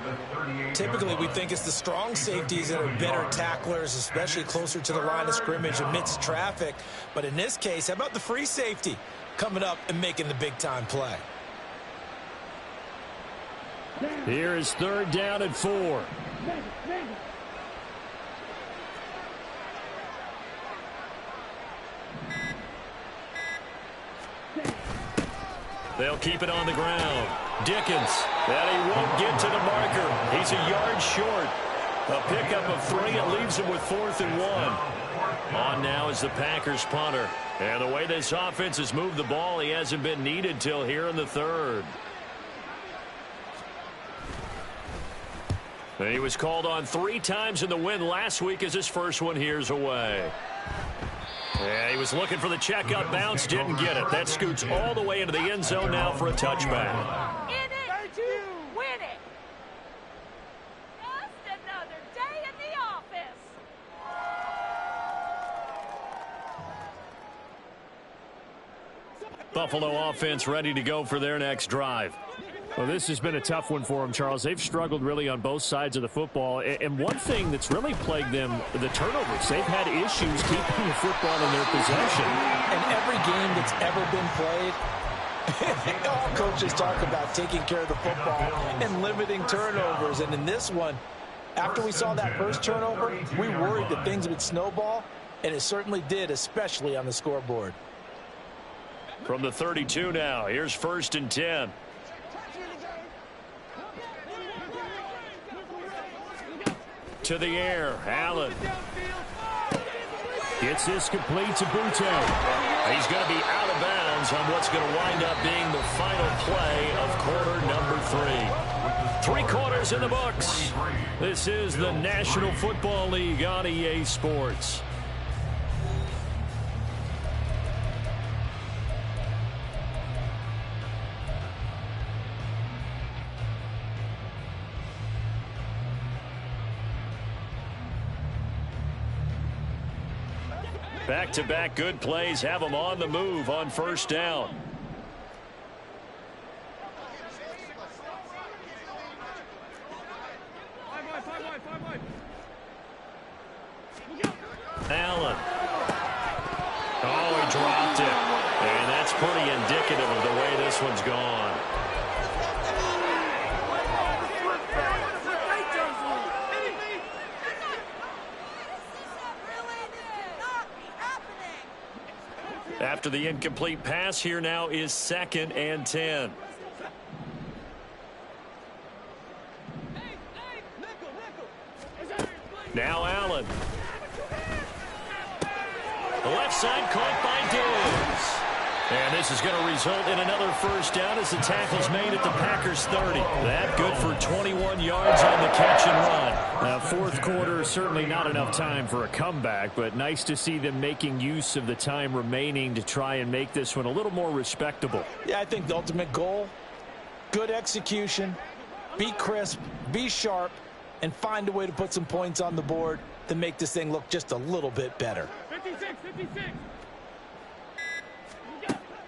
Typically, we think it's the strong safeties that are better tacklers, especially closer to the line of scrimmage amidst traffic. But in this case, how about the free safety coming up and making the big-time play? Here is 3rd down and 4. They'll keep it on the ground. Dickens, and he won't get to the marker. He's a yard short. A pickup of 3. It leaves him with 4th and 1. On now is the Packers punter. And the way this offense has moved the ball, he hasn't been needed till here in the 3rd. And he was called on 3 times in the win last week as his first one here's away. Yeah, he was looking for the checkout bounce, didn't get it. That scoots all the way into the end zone now for a touchback. In it to win it. Just another day in the office. Buffalo offense ready to go for their next drive. Well, this has been a tough one for them, Charles. They've struggled really on both sides of the football. And one thing that's really plagued them, the turnovers. They've had issues keeping the football in their possession. And every game that's ever been played, all coaches talk about taking care of the football and limiting turnovers. And in this one, after we saw that first turnover, we worried that things would snowball, and it certainly did, especially on the scoreboard. From the 32 now, here's 1st and 10. To the air, Allen. Gets this complete to Butte. He's going to be out of bounds on what's going to wind up being the final play of quarter number 3. 3 quarters in the books. This is the National Football League on EA Sports. Back-to-back good plays have them on the move on 1st down. Allen. Oh, he dropped it. And that's pretty indicative of the way this one's gone. After the incomplete pass, here now is 2nd and 10. Now Allen. The left side caught by Diggs. And this is going to result in another 1st down as the tackle's made at the Packers 30. That good for 21 yards on the catch and run. Now, 4th quarter, certainly not enough time for a comeback, but nice to see them making use of the time remaining to try and make this one a little more respectable. Yeah, I think the ultimate goal, good execution, be crisp, be sharp, and find a way to put some points on the board to make this thing look just a little bit better. 56.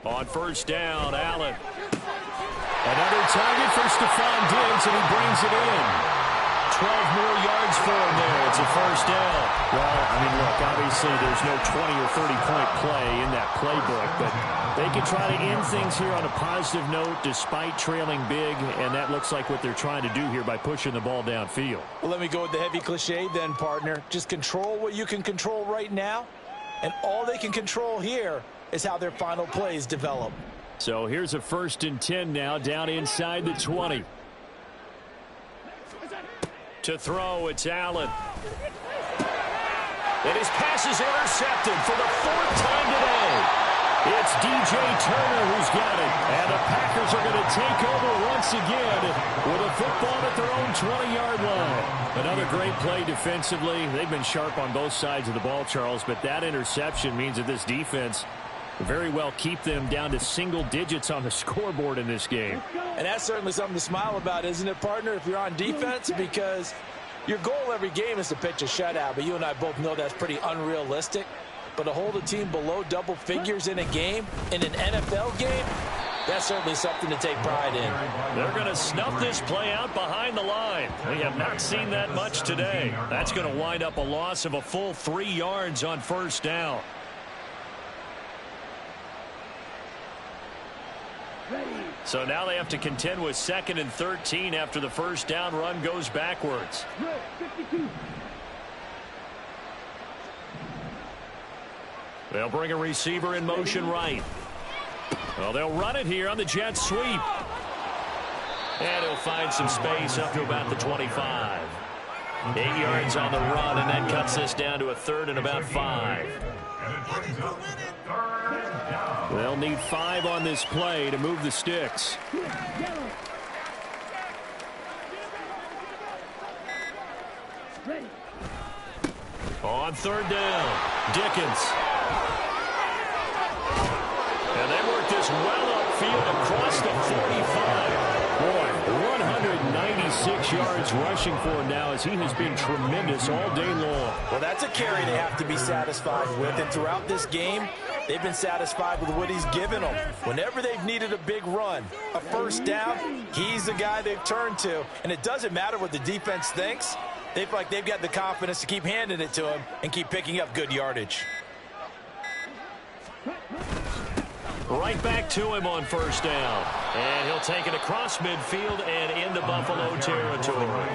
On 1st down, Allen. Another target for Stephon Diggs, and he brings it in. 12 more yards for him there. It's a 1st down. Well, I mean, look, obviously there's no 20 or 30-point play in that playbook, but they can try to end things here on a positive note despite trailing big, and that looks like what they're trying to do here by pushing the ball downfield. Well, let me go with the heavy cliche then, partner. Just control what you can control right now, and all they can control here is how their final plays develop. So here's a 1st and 10 now, down inside the 20. To throw, it's Allen. And his pass is intercepted for the 4th time today. It's DJ Turner who's got it. And the Packers are going to take over once again with a football at their own 20-yard line. Another great play defensively. They've been sharp on both sides of the ball, Charles, but that interception means that this defense very well keep them down to single digits on the scoreboard in this game. And that's certainly something to smile about, isn't it, partner, if you're on defense? Because your goal every game is to pitch a shutout, but you and I both know that's pretty unrealistic. But to hold a team below double figures in a game, in an NFL game, that's certainly something to take pride in. They're going to snuff this play out behind the line. We have not seen that much today. That's going to wind up a loss of a full 3 yards on 1st down. So now they have to contend with 2nd and 13 after the first down run goes backwards. They'll bring a receiver in motion right. Well, they'll run it here on the jet sweep. And he'll find some space up to about the 25. 8 yards on the run, and that cuts this down to a 3rd and about 5. They'll need 5 on this play to move the sticks. On 3rd down, Dickens. And they work this well upfield across the 45. Boy, 196 yards rushing for him now as he has been tremendous all day long. Well, that's a carry they have to be satisfied with. And throughout this game, they've been satisfied with what he's given them. Whenever they've needed a big run, a first down, he's the guy they've turned to. And it doesn't matter what the defense thinks. They feel like they've got the confidence to keep handing it to him and keep picking up good yardage. Right back to him on first down. And he'll take it across midfield and into Buffalo territory.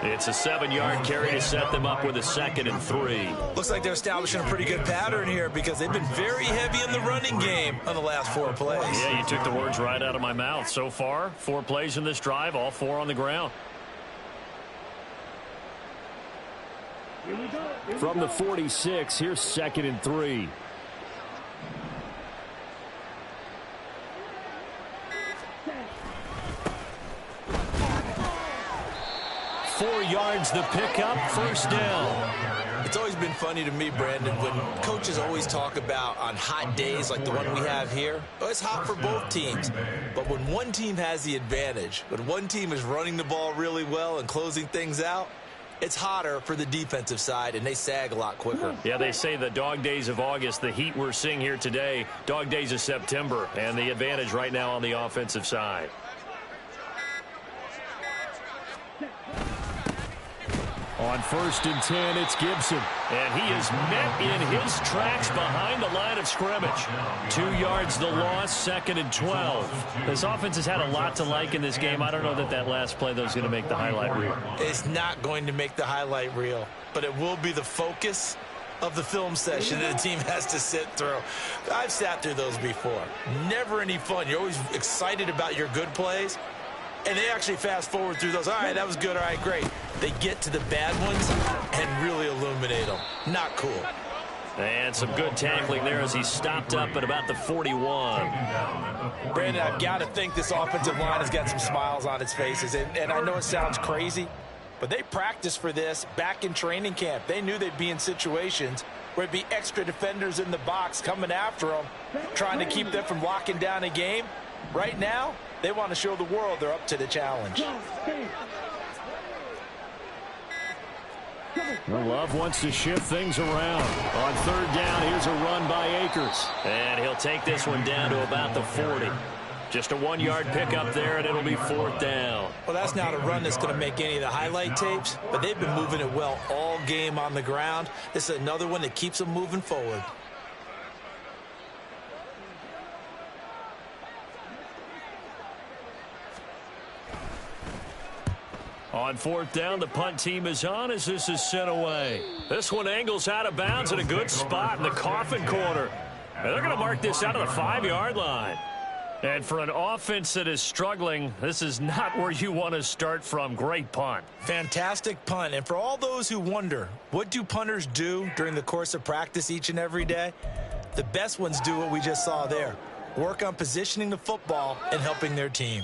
It's a 7-yard carry to set them up with a 2nd and 3. Looks like they're establishing a pretty good pattern here because they've been very heavy in the running game on the last 4 plays. Yeah, you took the words right out of my mouth. So far, 4 plays in this drive, all 4 on the ground. From the 46, here's 2nd and 3. Four yards the pickup, first down. It's always been funny to me, Brandon, when coaches always talk about on hot days like the one we have here. Oh, it's hot for both teams. But when one team has the advantage, when one team is running the ball really well and closing things out, it's hotter for the defensive side, and they sag a lot quicker. Yeah, they say the dog days of August, the heat we're seeing here today, dog days of September, and the advantage right now on the offensive side. On 1st and 10, it's Gibson. And he is met in his tracks behind the line of scrimmage. 2 yards the loss, 2nd and 12. This offense has had a lot to like in this game. I don't know that last play, though, is going to make the highlight reel. It's not going to make the highlight reel, but it will be the focus of the film session that the team has to sit through. I've sat through those before. Never any fun. You're always excited about your good plays. And they actually fast forward through those. All right, that was good. All right, great. They get to the bad ones and really illuminate them. Not cool. And some good tackling there as he stopped up at about the 41. Brandon, I've got to think this offensive line has got some smiles on its faces. And I know it sounds crazy, but they practiced for this back in training camp. They knew they'd be in situations where there'd be extra defenders in the box coming after them, trying to keep them from locking down a game. Right now, they want to show the world they're up to the challenge. Love wants to shift things around. On 3rd down, here's a run by Akers. And he'll take this one down to about the 40. Just a 1-yard pickup there, and it'll be 4th down. Well, that's not a run that's going to make any of the highlight tapes, but they've been moving it well all game on the ground. This is another one that keeps them moving forward. On 4th down, the punt team is on as this is sent away. This one angles out of bounds at a good spot in the coffin corner. And they're going to mark this out of the 5-yard line. And for an offense that is struggling, this is not where you want to start from. Great punt. Fantastic punt. And for all those who wonder, what do punters do during the course of practice each and every day? The best ones do what we just saw there. Work on positioning the football and helping their team.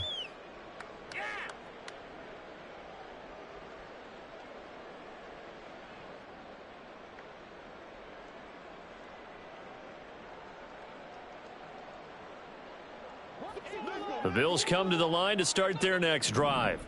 The Bills come to the line to start their next drive.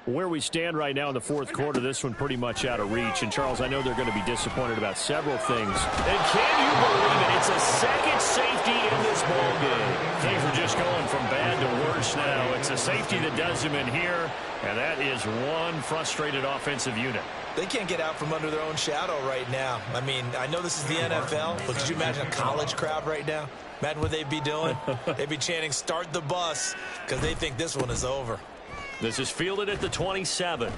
Where we stand right now in the 4th quarter, this one pretty much out of reach. And, Charles, I know they're going to be disappointed about several things. And can you believe it? It's a second safety safety in this ball game. Things are just going from bad to worse now. It's a safety that does him in here, and that is one frustrated offensive unit. They can't get out from under their own shadow right now. I mean, I know this is the NFL, but could you imagine a college crowd right now? Imagine what they'd be doing. They'd be chanting, "Start the bus," because they think this one is over. This is fielded at the 27.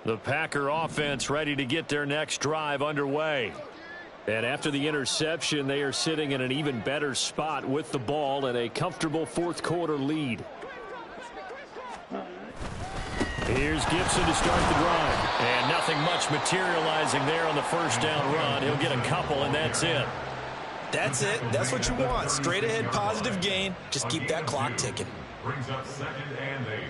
The Packer offense ready to get their next drive underway. And after the interception, they are sitting in an even better spot with the ball and a comfortable fourth quarter lead. Here's Gibson to start the drive. And nothing much materializing there on the first down run. He'll get a couple, and that's it. That's it. That's what you want. Straight ahead positive gain. Just keep that clock ticking. Brings up 2nd and 8.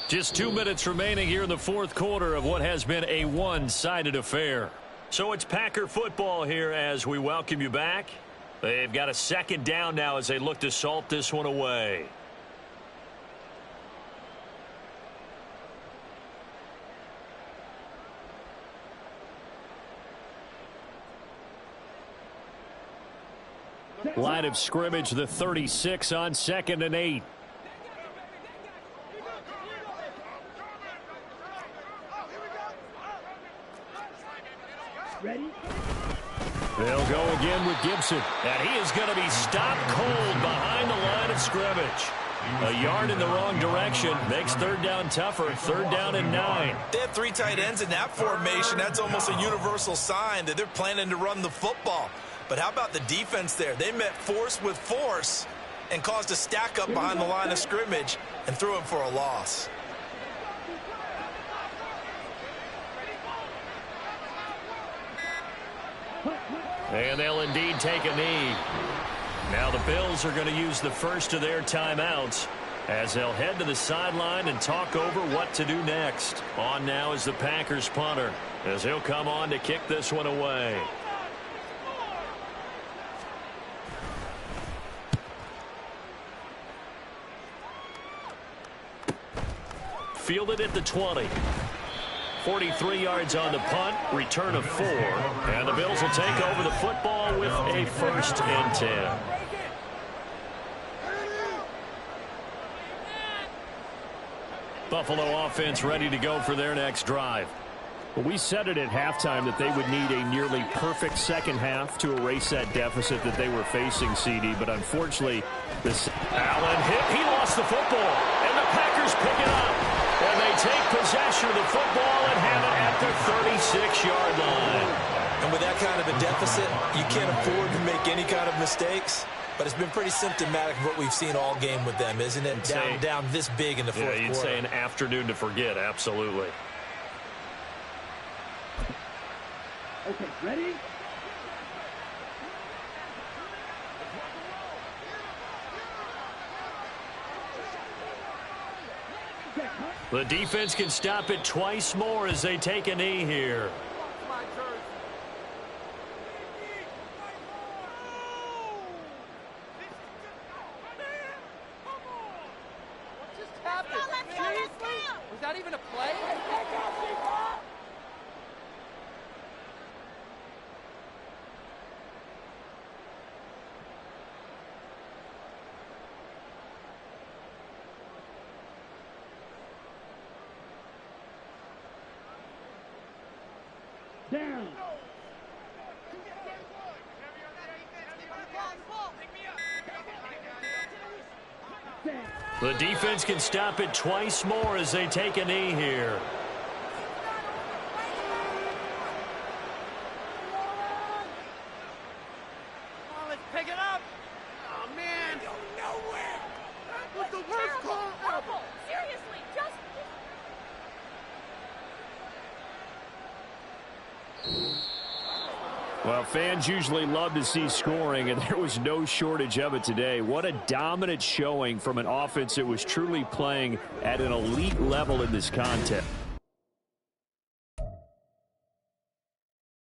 Just 2 minutes remaining here in the fourth quarter of what has been a one-sided affair. So it's Packer football here as we welcome you back. They've got a second down now as they look to salt this one away. Line of scrimmage, the 36 on 2nd and 8. Ready? They'll go again with Gibson. And he is going to be stopped cold behind the line of scrimmage. A yard in the wrong direction makes third down tougher. 3rd down and 9. They have 3 tight ends in that formation. That's almost a universal sign that they're planning to run the football. But how about the defense there? They met force with force and caused a stack up behind the line of scrimmage and threw him for a loss. And they'll indeed take a knee. Now the Bills are going to use the first of their timeouts as they'll head to the sideline and talk over what to do next. On now is the Packers punter as he'll come on to kick this one away. Fielded at the 20. 43 yards on the punt, return of 4. And the Bills will take over the football with a 1st and 10. Buffalo offense ready to go for their next drive. Well, we said it at halftime that they would need a nearly perfect second half to erase that deficit that they were facing, CD. But unfortunately, this Allen hit. He lost the football. And the Packers pick it up. And they take possession of the football and have it at the 36-yard line. And with that kind of a deficit, you can't afford to make any kind of mistakes. But it's been pretty symptomatic of what we've seen all game with them, isn't it? Down this big in the fourth quarter. Yeah, you'd say an afternoon to forget, absolutely. Okay, ready? The defense can stop it twice more as they take a knee here. What just happened? Seriously? Was that even a play? Down. The defense can stop it twice more as they take a knee here. Come on, let's pick it up. Oh, man. Go nowhere. What's the worst call ever? Seriously, just... Well, fans usually love to see scoring, and there was no shortage of it today. What a dominant showing from an offense that was truly playing at an elite level in this contest.